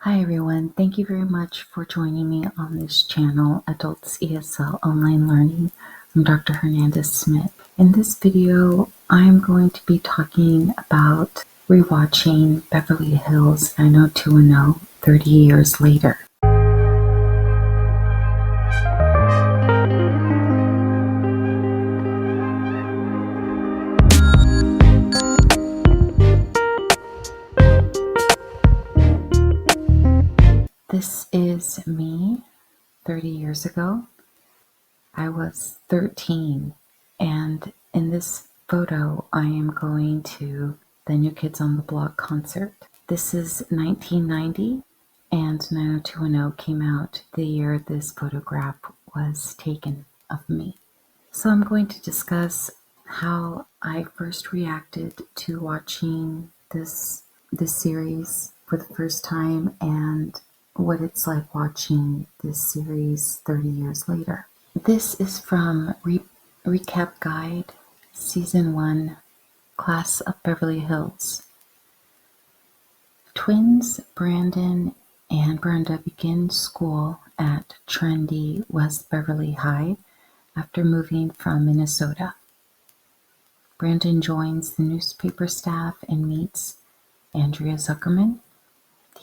Hi everyone, thank you very much for joining me on this channel, Adults ESL Online Learning. I'm Dr. Hernandez Smith. In this video, I'm going to be talking about rewatching Beverly Hills 90210 30 years later. This is me 30 years ago. I was 13, and in this photo, I am going to the New Kids on the Block concert. This is 1990, and 90210 came out the year this photograph was taken of me. So I'm going to discuss how I first reacted to watching this series for the first time and what it's like watching this series 30 years later. This is from Recap Guide, Season 1, Class of Beverly Hills. Twins Brandon and Brenda begin school at trendy West Beverly High after moving from Minnesota. Brandon joins the newspaper staff and meets Andrea Zuckerman,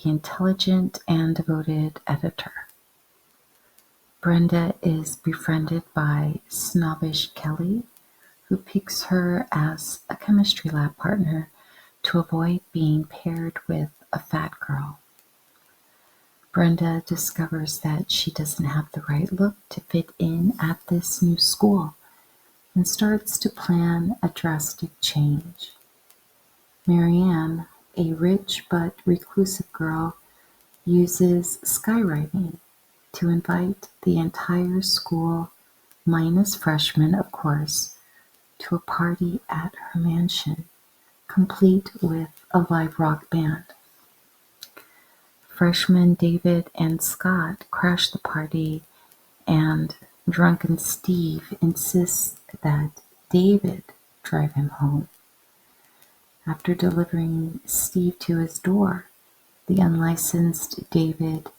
the intelligent and devoted editor. Brenda is befriended by snobbish Kelly, who picks her as a chemistry lab partner to avoid being paired with a fat girl. Brenda discovers that she doesn't have the right look to fit in at this new school and starts to plan a drastic change. Marianne, a rich but reclusive girl, uses skywriting to invite the entire school, minus freshmen of course, to a party at her mansion, complete with a live rock band. Freshmen David and Scott crash the party, and drunken Steve insists that David drive him home. After delivering Steve to his door, the unlicensed David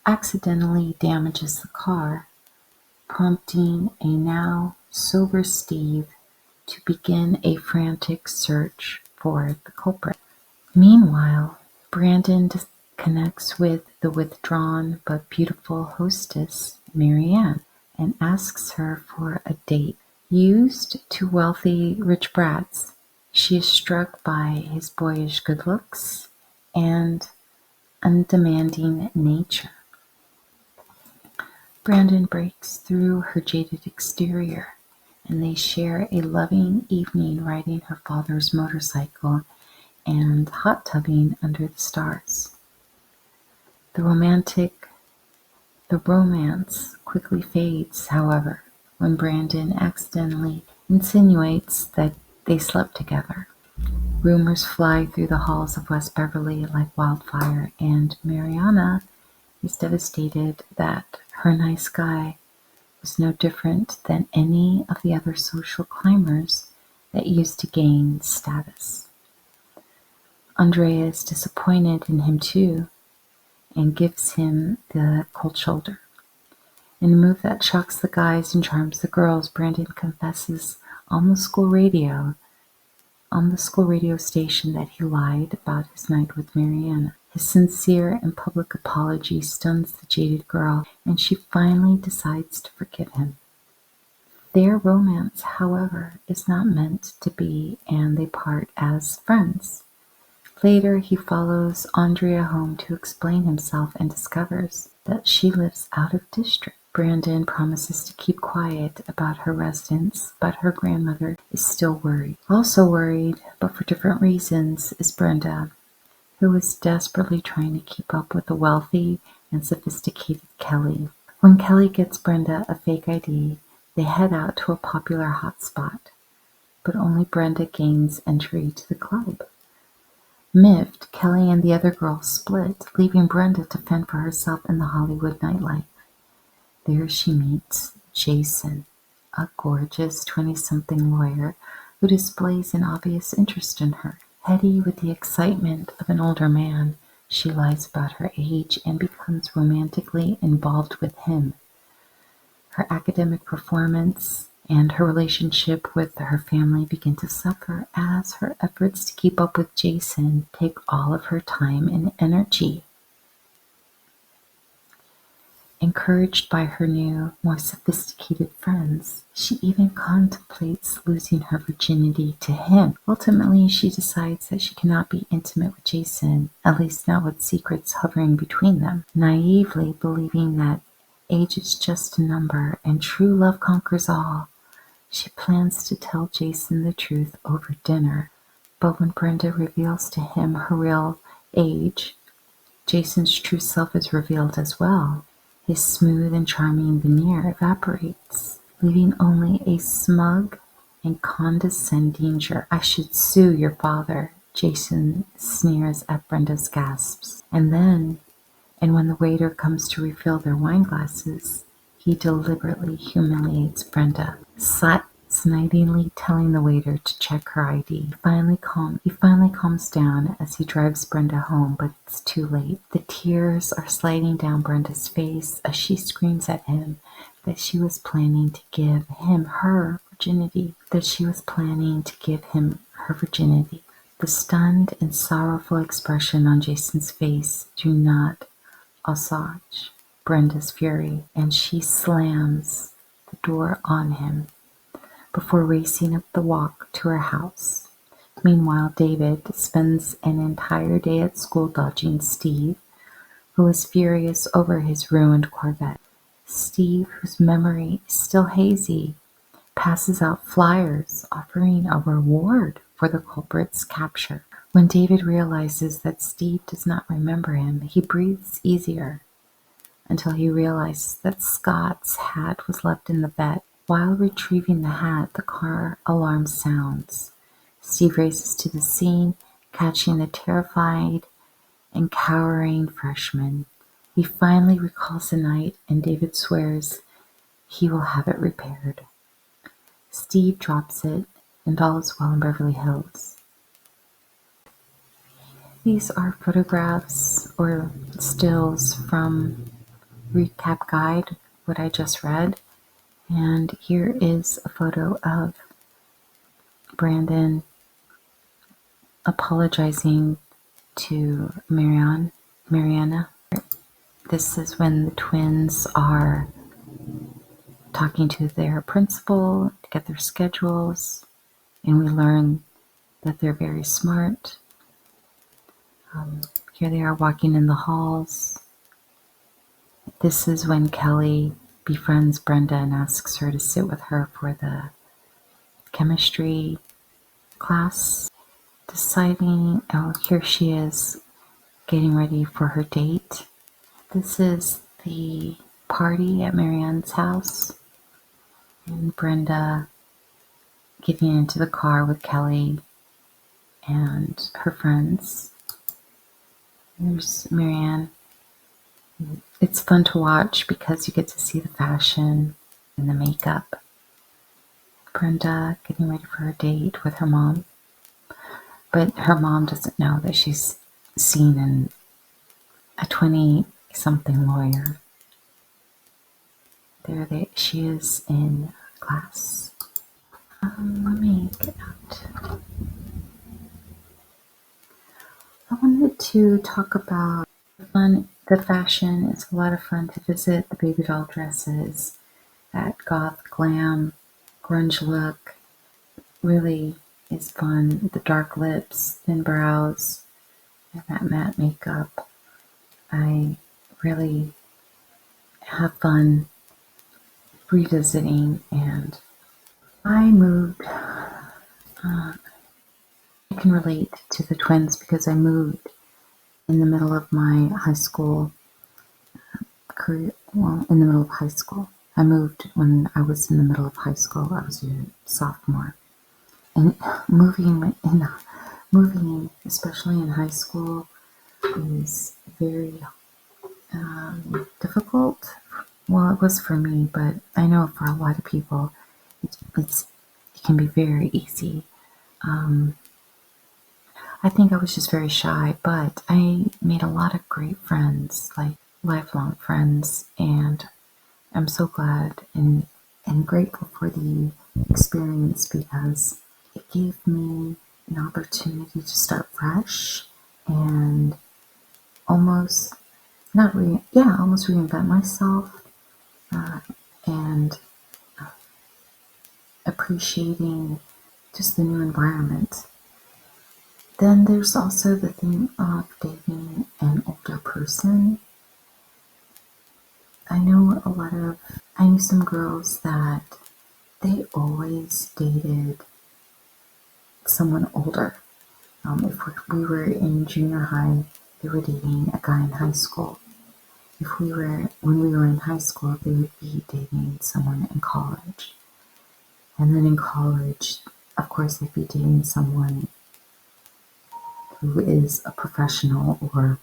accidentally damages the car, prompting a now sober Steve to begin a frantic search for the culprit. Meanwhile, Brandon connects with the withdrawn but beautiful hostess, Marianne, and asks her for a date. Used to wealthy rich brats, she is struck by his boyish good looks and undemanding nature. Brandon breaks through her jaded exterior, and they share a loving evening riding her father's motorcycle and hot tubbing under the stars. The romance quickly fades, however, when Brandon accidentally insinuates that they slept together. Rumors fly through the halls of West Beverly like wildfire, and Mariana is devastated that her nice guy was no different than any of the other social climbers that used to gain status. Andrea is disappointed in him too, and gives him the cold shoulder. In a move that shocks the guys and charms the girls, Brandon confesses on the school radio station that he lied about his night with Mariana. His sincere and public apology stuns the jaded girl, and she finally decides to forgive him. Their romance, however, is not meant to be, and they part as friends. Later, he follows Andrea home to explain himself and discovers that she lives out of district. Brandon promises to keep quiet about her residence, but her grandmother is still worried. Also worried, but for different reasons, is Brenda, who is desperately trying to keep up with the wealthy and sophisticated Kelly. When Kelly gets Brenda a fake ID, they head out to a popular hotspot, but only Brenda gains entry to the club. Miffed, Kelly and the other girls split, leaving Brenda to fend for herself in the Hollywood nightlife. There she meets Jason, a gorgeous 20-something lawyer who displays an obvious interest in her. Heady with the excitement of an older man, She lies about her age and becomes romantically involved with him. Her academic performance and her relationship with her family begin to suffer as her efforts to keep up with Jason take all of her time and energy. Encouraged by her new, more sophisticated friends, she even contemplates losing her virginity to him. Ultimately, she decides that she cannot be intimate with Jason, at least not with secrets hovering between them. Naively believing that age is just a number and true love conquers all, she plans to tell Jason the truth over dinner. But when Brenda reveals to him her real age, Jason's true self is revealed as well. His smooth and charming veneer evaporates, leaving only a smug and condescending jerk. "I should sue your father," Jason sneers at Brenda's gasps. And when the waiter comes to refill their wine glasses, he deliberately humiliates Brenda, snitingly telling the waiter to check her ID. He finally calms down as he drives Brenda home, but it's too late. The tears are sliding down Brenda's face as she screams at him that she was planning to give him her virginity. The stunned and sorrowful expression on Jason's face do not assuage Brenda's fury, and she slams the door on him before racing up the walk to her house. Meanwhile, David spends an entire day at school dodging Steve, who is furious over his ruined Corvette. Steve, whose memory is still hazy, passes out flyers offering a reward for the culprit's capture. When David realizes that Steve does not remember him, he breathes easier until he realizes that Scott's hat was left in the vet. While retrieving the hat, the car alarm sounds. Steve races to the scene, catching the terrified and cowering freshman. He finally recalls the night, and David swears he will have it repaired. Steve drops it, and all is well in Beverly Hills. These are photographs or stills from Recap Guide, what I just read. And here is a photo of Brandon apologizing to Mariana. This is when the twins are talking to their principal to get their schedules, and we learn that they're very smart. Here they are walking in the halls. This is when Kelly befriends Brenda and asks her to sit with her for the chemistry class. Here she is getting ready for her date. This is the party at Marianne's house, and Brenda getting into the car with Kelly and her friends. There's Marianne. It's fun to watch because you get to see the fashion and the makeup. Brenda getting ready for her date with her mom, but her mom doesn't know that she's seen in a 20-something lawyer. She is in class. Let me get out. I wanted to talk about the fashion. It's a lot of fun to visit the baby doll dresses, that goth glam, grunge look. Really is fun. The dark lips, thin brows, and that matte makeup. I really have fun revisiting, and I moved. I can relate to the twins because I moved in the middle of my high school career. Well, in the middle of high school. I moved when I was in the middle of high school. I was a sophomore. And moving, especially in high school, is very difficult. Well, it was for me, but I know for a lot of people, it can be very easy. I think I was just very shy, but I made a lot of great friends, like lifelong friends, and I'm so glad and grateful for the experience because it gave me an opportunity to start fresh and almost almost reinvent myself uh, and appreciating just the new environment. Then there's also the theme of dating an older person. I knew some girls that they always dated someone older. If we were in junior high, they were dating a guy in high school. When we were in high school, they would be dating someone in college. And then in college, of course, they'd be dating someone who is a professional or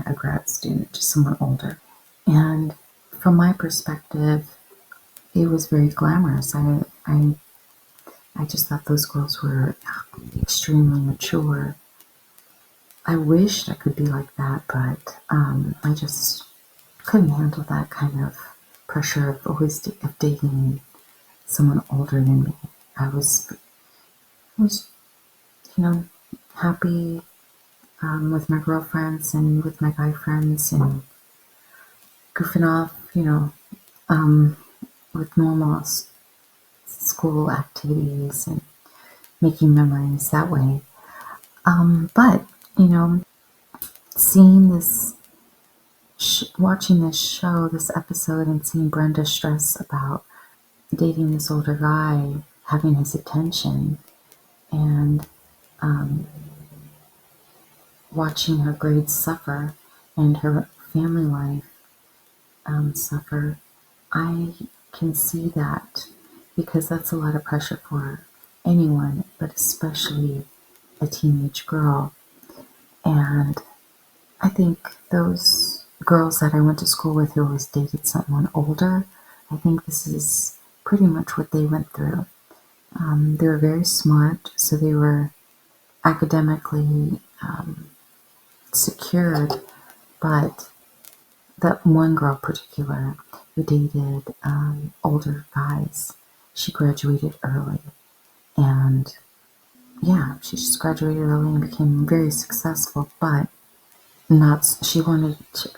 a grad student, just someone older. And from my perspective, it was very glamorous. I just thought those girls were extremely mature. I wished I could be like that, but I just couldn't handle that kind of pressure of of dating someone older than me. I was happy with my girlfriends and with my guy friends and goofing off, um, with normal school activities and making memories that way. But, you know, seeing watching this show, this episode, and seeing Brenda stress about dating this older guy, having his attention, and um, watching her grades suffer and her family life suffer, I can see that because that's a lot of pressure for anyone, but especially a teenage girl. And I think those girls that I went to school with who always dated someone older, I think this is pretty much what they went through. They were very smart, so they were academically secured, but that one girl in particular who dated older guys, she graduated early. And yeah, she just graduated early and became very successful, but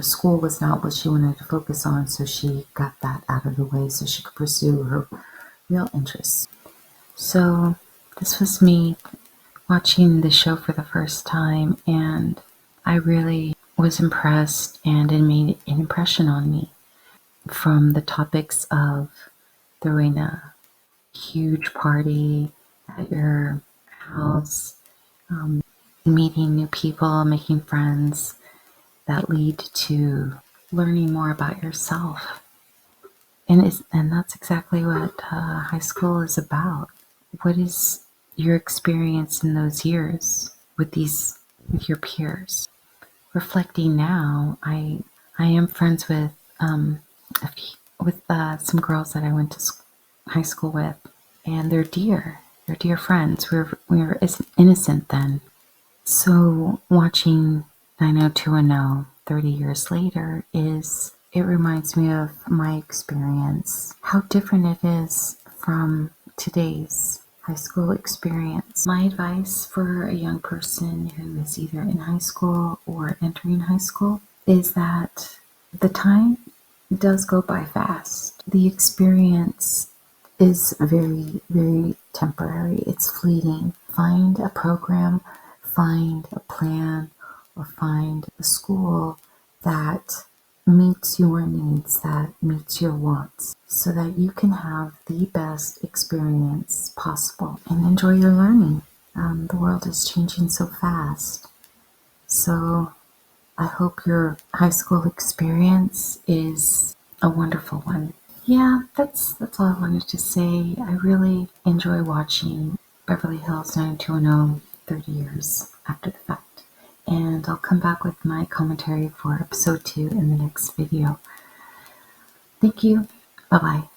school was not what she wanted to focus on, so she got that out of the way so she could pursue her real interests. So this was me watching the show for the first time, and I really was impressed, and it made an impression on me from the topics of throwing a huge party at your house, meeting new people, making friends that lead to learning more about yourself. And that's exactly what high school is about. What is your experience in those years with your peers? Reflecting now, I am friends with some girls that I went to high school with, and they're dear friends. We were innocent then. So watching 90210 30 years later it reminds me of my experience, how different it is from today's high school experience. My advice for a young person who is either in high school or entering high school is that the time does go by fast. The experience is very, very temporary. It's fleeting. Find a program, find a plan, or find a school that meets your needs, that meets your wants, so that you can have the best experience possible and enjoy your learning. The world is changing so fast. So I hope your high school experience is a wonderful one. Yeah, that's all I wanted to say. I really enjoy watching Beverly Hills 90210 30 years after the fact. And I'll come back with my commentary for episode 2 in the next video. Thank you. Bye-bye.